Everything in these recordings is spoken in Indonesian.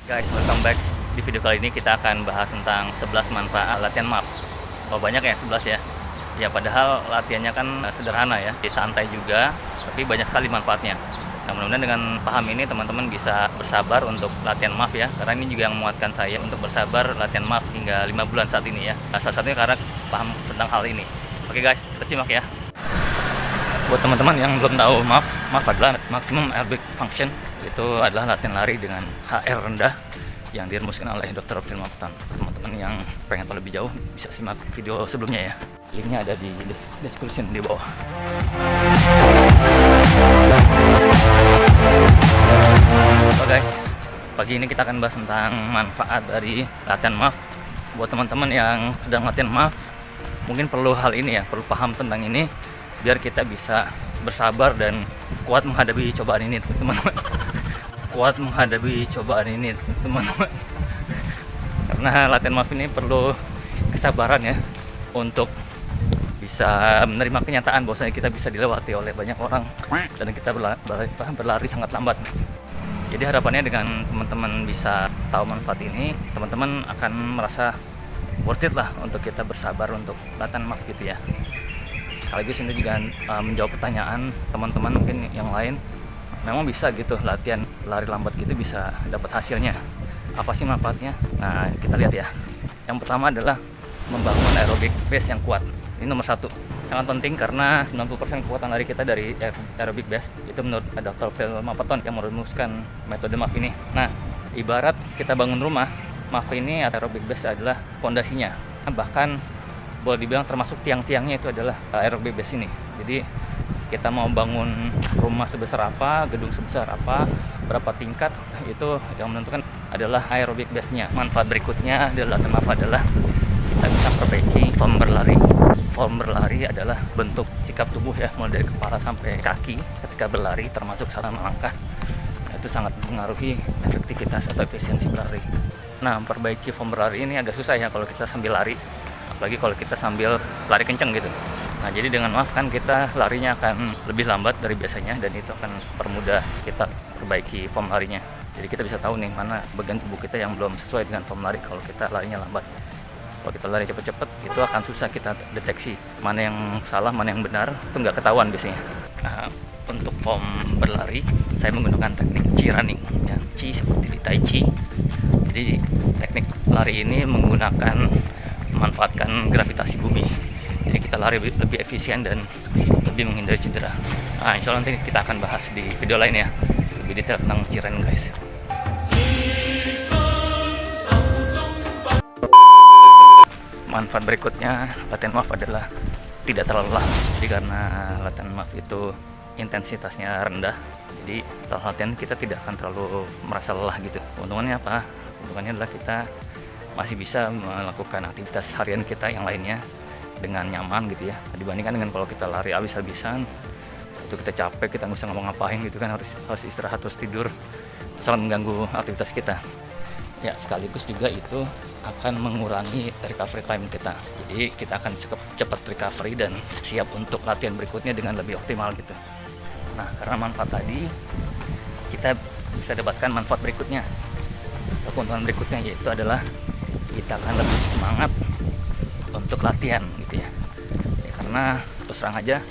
Guys, welcome back. Di video kali ini kita akan bahas tentang 11 manfaat latihan MAF. Oh, banyak ya, 11 ya. Ya, padahal latihannya kan sederhana ya, santai juga, tapi banyak sekali manfaatnya. Nah, mudah-mudahan dengan paham ini teman-teman bisa bersabar untuk latihan MAF ya, karena ini juga yang menguatkan saya untuk bersabar latihan MAF hingga 5 bulan saat ini ya. Nah, salah satunya karena paham tentang hal ini. Oke guys, kita simak ya. Buat teman-teman yang belum tahu, MAF adalah Maximum Aerobic Function. Itu adalah latihan lari dengan HR rendah yang dirumuskan oleh Dr. Phil Maftan. Teman-teman yang pengen tahu lebih jauh bisa simak video sebelumnya ya. Linknya ada di description di bawah. Oke guys, pagi ini kita akan bahas tentang manfaat dari latihan MAF. Buat teman-teman yang sedang latihan MAF, mungkin perlu hal ini ya, perlu paham tentang ini biar kita bisa bersabar dan kuat menghadapi cobaan ini, teman-teman. Kuat menghadapi cobaan ini, teman-teman. Karena latihan MAF ini perlu kesabaran ya untuk bisa menerima kenyataan bahwasanya kita bisa dilewati oleh banyak orang dan kita berlari sangat lambat. Jadi harapannya dengan teman-teman bisa tahu manfaat ini, teman-teman akan merasa worth it lah untuk kita bersabar untuk latihan MAF gitu ya. Sekaligus ini juga menjawab pertanyaan teman-teman mungkin yang lain, memang bisa gitu latihan lari lambat gitu bisa dapat hasilnya, apa sih manfaatnya? Nah, kita lihat ya. Yang pertama adalah membangun aerobic base yang kuat. Ini nomor satu, sangat penting karena 90% kekuatan lari kita dari aerobic base. Itu menurut Dr. Phil Maftan yang merumuskan metode MAF ini. Nah, ibarat kita bangun rumah, MAF ini aerobic base adalah fondasinya. Bahkan boleh dibilang termasuk tiang-tiangnya itu adalah aerobic base ini. Jadi kita mau bangun rumah sebesar apa, gedung sebesar apa, berapa tingkat, itu yang menentukan adalah aerobic base-nya. Manfaat berikutnya adalah kenapa adalah kita bisa perbaiki form berlari. Form berlari adalah bentuk sikap tubuh ya, mulai dari kepala sampai kaki ketika berlari, termasuk saat melangkah. Itu sangat mempengaruhi efektivitas atau efisiensi berlari. Nah, memperbaiki form berlari ini agak susah ya kalau kita sambil lari, apalagi kalau kita sambil lari kenceng gitu. Nah, jadi dengan MAF kan kita larinya akan lebih lambat dari biasanya dan itu akan permudah kita perbaiki form larinya. Jadi kita bisa tahu nih mana bagian tubuh kita yang belum sesuai dengan form lari kalau kita larinya lambat. Kalau kita lari cepet-cepet itu akan susah kita deteksi mana yang salah, mana yang benar, itu nggak ketahuan biasanya. Nah, untuk form berlari saya menggunakan teknik chi running ya, chi seperti di tai chi. Jadi teknik lari ini memanfaatkan gravitasi bumi. Jadi kita lari lebih efisien dan lebih menghindari cedera. Nah, insya Allah nanti kita akan bahas di video lain ya, lebih detail tentang chi running guys. Manfaat berikutnya latihan MAF adalah tidak terlalu lelah. Jadi karena latihan MAF itu intensitasnya rendah, jadi setelah latihan kita tidak akan terlalu merasa lelah gitu. Keuntungannya apa? Keuntungannya adalah kita masih bisa melakukan aktivitas harian kita yang lainnya dengan nyaman gitu ya, dibandingkan dengan kalau kita lari habis-habisan, satu kita capek, kita nggak bisa ngapa-ngapain gitu kan, harus istirahat, terus tidur, itu sangat mengganggu aktivitas kita ya. Sekaligus juga itu akan mengurangi recovery time kita, jadi kita akan cepat recovery dan siap untuk latihan berikutnya dengan lebih optimal gitu. Nah, karena manfaat tadi kita bisa dapatkan manfaat berikutnya, keuntungan berikutnya, yaitu adalah kita akan lebih semangat untuk latihan gitu ya. Karena terus terang aja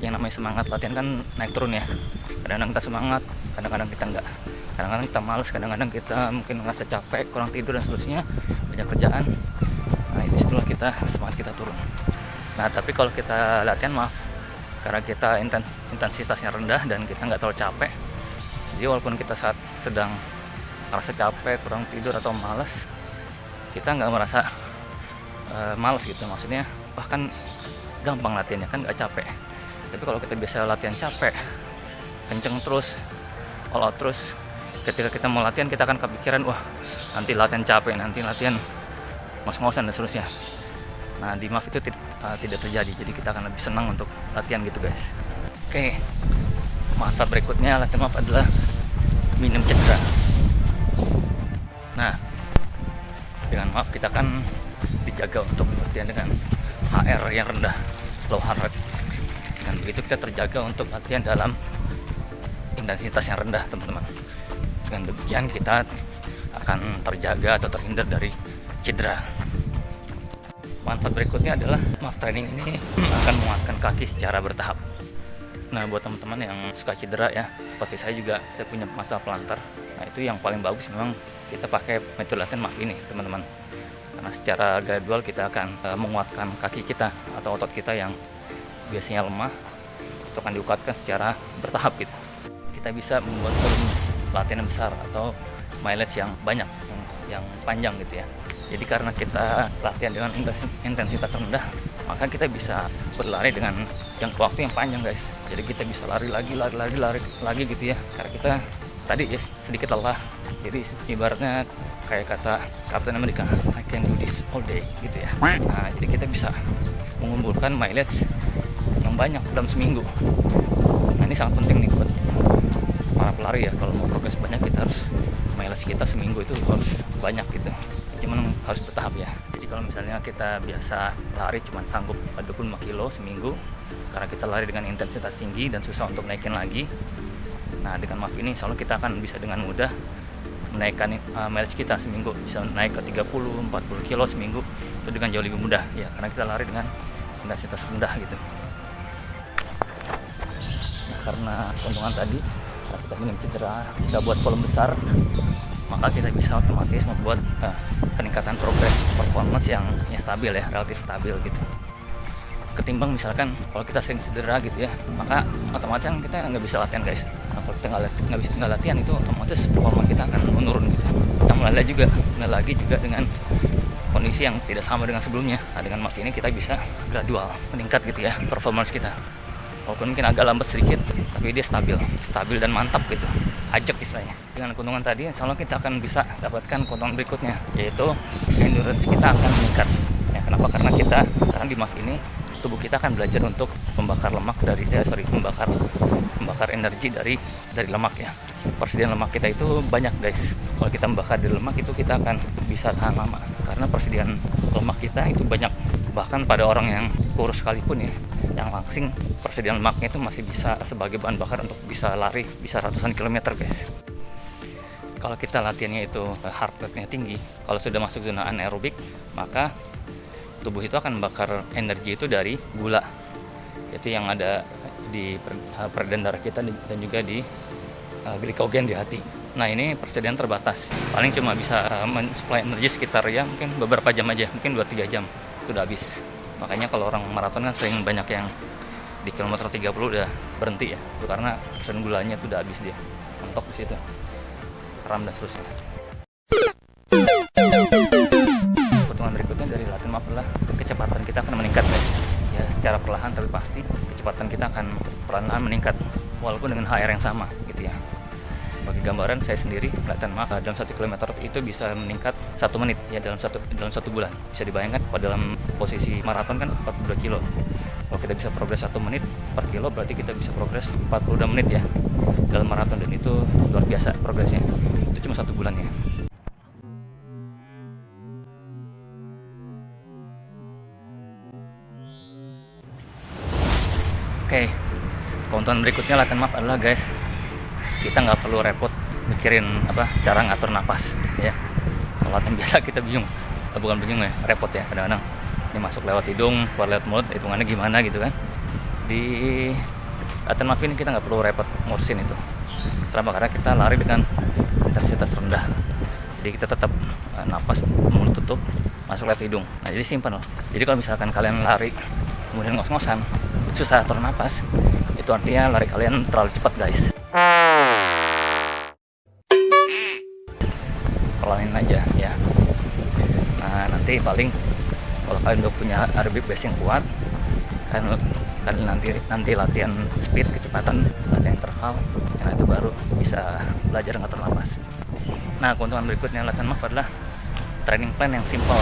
yang namanya semangat latihan kan naik turun ya. Kadang-kadang kita semangat, kadang-kadang kita enggak. Kadang-kadang kita malas, kadang-kadang kita mungkin merasa capek, kurang tidur dan seterusnya, banyak kerjaan. Nah, disitulah kita semangat kita turun. Nah, tapi kalau kita latihan MAF, karena kita intensitasnya rendah dan kita nggak terlalu capek, jadi walaupun kita saat sedang merasa capek, kurang tidur atau malas, kita nggak merasa malas gitu. Maksudnya bahkan gampang latihannya kan, nggak capek. Tapi kalau kita biasa latihan capek, kenceng terus, all out terus, ketika kita mau latihan kita akan kepikiran, wah nanti latihan capek, nanti latihan ngos-ngosan dan seterusnya. Nah, di MAF itu tidak terjadi, jadi kita akan lebih senang untuk latihan gitu guys. Oke, manfaat berikutnya latihan MAF adalah minim cedera. Nah, dengan MAF kita kan dijaga untuk latihan dengan HR yang rendah, low heart rate. Dengan begitu kita terjaga untuk latihan dalam intensitas yang rendah, teman-teman. Dengan demikian kita akan terjaga atau terhindar dari cedera. Manfaat berikutnya adalah MAF training ini akan menguatkan kaki secara bertahap. Nah, buat teman-teman yang suka cedera ya, seperti saya juga, saya punya masalah pelantar. Nah, itu yang paling bagus memang kita pakai metode latihan MAF ini, teman-teman. Karena secara gradual kita akan menguatkan kaki kita atau otot kita yang biasanya lemah, itu akan dikuatkan secara bertahap gitu. Kita bisa membuat volume latihan yang besar atau mileage yang banyak, yang panjang gitu ya. Jadi karena kita latihan dengan intensitas rendah, maka kita bisa berlari dengan jangka waktu yang panjang, guys. Jadi kita bisa lari lagi gitu ya. Karena kita tadi ya sedikit lelah. Jadi ibaratnya kayak kata Captain America, I can do this all day gitu ya. Nah, jadi kita bisa mengumpulkan mileage yang banyak dalam seminggu. Nah, ini sangat penting nih buat para pelari ya. Kalau mau progres banyak, kita harus mileage kita seminggu itu harus banyak gitu. Cuman harus bertahap ya. Jadi kalau misalnya kita biasa lari cuma sanggup 25 kilo seminggu karena kita lari dengan intensitas tinggi dan susah untuk naikin lagi. Nah, dengan MAF ini insya Allah kita akan bisa dengan mudah menaikkan mileage kita seminggu, bisa naik ke 30-40 kilo seminggu itu dengan jauh lebih mudah ya, karena kita lari dengan intensitas rendah gitu. Nah, karena keuntungan tadi, karena kita minim cedera, bisa buat volume besar, maka kita bisa otomatis membuat peningkatan progres performance yang stabil ya, relatif stabil gitu. Ketimbang misalkan kalau kita sering cedera gitu ya, maka otomatis kita nggak bisa latihan, guys. Nah, kalau kita nggak latihan itu otomatis performa kita akan menurun gitu. Kita mulai lagi juga dengan kondisi yang tidak sama dengan sebelumnya. Nah, dengan MAF ini kita bisa gradual meningkat gitu ya performance kita. Walaupun mungkin agak lambat sedikit, tapi dia stabil dan mantap gitu, ajak istilahnya. Dengan keuntungan tadi, insya Allah kita akan bisa dapatkan keuntungan berikutnya, yaitu endurance kita akan meningkat. Ya, kenapa? Karena sekarang di MAF ini tubuh kita akan belajar untuk membakar lemak membakar energi dari lemak ya. Persediaan lemak kita itu banyak, guys. Kalau kita membakar di lemak itu kita akan bisa tahan lama, karena persediaan lemak kita itu banyak. Bahkan pada orang yang kurus sekalipun ya, yang langsing, persediaan lemaknya itu masih bisa sebagai bahan bakar untuk bisa lari, bisa ratusan kilometer, guys. Kalau kita latihannya itu heart rate-nya tinggi, kalau sudah masuk zona anaerobik, maka tubuh itu akan membakar energi itu dari gula, itu yang ada di peredaran darah kita dan juga di glikogen di hati. Nah, ini persediaan terbatas, paling cuma bisa mensuplai energi sekitar ya mungkin beberapa jam aja, mungkin 2-3 jam itu udah habis. Makanya kalau orang maraton kan sering banyak yang di kilometer 30 udah berhenti ya, itu karena persediaan gulanya itu udah habis, dia mentok di situ, kram dan seterusnya. Keuntungan berikutnya dari latihan MAF adalah kecepatan kita akan meningkat, guys. Ya, secara perlahan tapi pasti kecepatan kita akan perlahan meningkat walaupun dengan HR yang sama gitu ya. Sebagai gambaran, saya sendiri latihan MAF dalam 1 km itu bisa meningkat 1 menit ya dalam satu bulan. Bisa dibayangkan pada dalam posisi maraton kan 42 kilo. Kalau kita bisa progres 1 menit per kilo, berarti kita bisa progres 42 menit ya dalam maraton, dan itu luar biasa progresnya. Itu cuma 1 bulan ya. Oke, keuntungan berikutnya latihan MAF adalah, guys, kita nggak perlu repot mikirin cara ngatur napas ya. Kalau latihan biasa kita bingung, bukan bingung ya, repot ya kadang-kadang. Ini masuk lewat hidung, keluar lewat mulut, hitungannya gimana gitu kan. Di latihan MAF ini kita nggak perlu repot ngurusin itu. Kenapa? Karena kita lari dengan intensitas rendah. Jadi kita tetap napas mulut tutup, masuk lewat hidung. Nah, jadi simpan loh. Jadi kalau misalkan kalian lari kemudian ngos-ngosan, susah atur napas, itu artinya lari kalian terlalu cepat, guys. Pelanin aja ya. Nah, nanti paling kalau kalian udah punya aerobik base yang kuat, kalian nanti latihan speed, kecepatan, latihan interval, yang itu baru bisa belajar ngatur napas. Nah, keuntungan berikutnya latihan MAF adalah training plan yang simple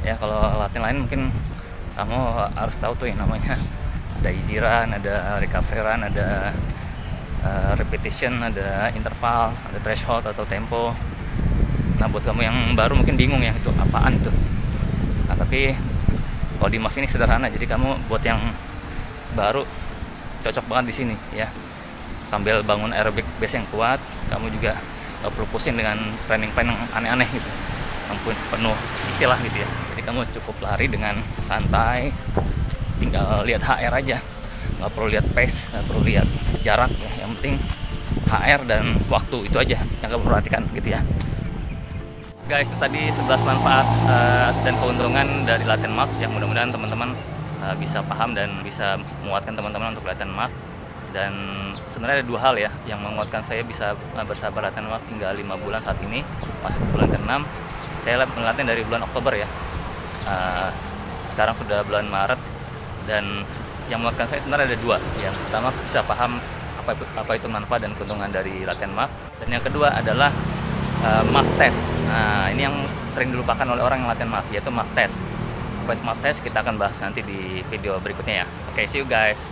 ya. Kalau latihan lain mungkin kamu harus tahu tuh yang namanya ada easy run, ada recovery run, ada repetition, ada interval, ada threshold atau tempo. Nah, buat kamu yang baru mungkin bingung ya itu apaan tuh. Nah, tapi kalau di MAF ini sederhana, jadi kamu buat yang baru cocok banget di sini ya. Sambil bangun aerobic base yang kuat, kamu juga nggak perlu pusing dengan training plan yang aneh-aneh gitu, yang penuh istilah gitu ya. Jadi kamu cukup lari dengan santai, tinggal lihat HR aja, nggak perlu lihat pace, nggak perlu lihat jarak ya. Yang penting HR dan waktu, itu aja yang kamu perhatikan gitu ya. Guys, itu tadi 11 manfaat dan keuntungan dari latihan MAF yang mudah-mudahan teman-teman bisa paham dan bisa menguatkan teman-teman untuk latihan MAF. Dan sebenarnya ada 2 hal ya yang menguatkan saya bisa bersabar latihan MAF hingga 5 bulan saat ini, masuk bulan ke-6. Saya melatih dari bulan Oktober ya, sekarang sudah bulan Maret. Dan yang menguatkan saya sebenarnya ada 2. Yang pertama, bisa paham apa itu manfaat dan keuntungan dari latihan MAF. Dan yang kedua adalah MAF test. Nah, ini yang sering dilupakan oleh orang yang latihan MAF, yaitu MAF test. Apa itu MAF test kita akan bahas nanti di video berikutnya ya. Oke, see you guys.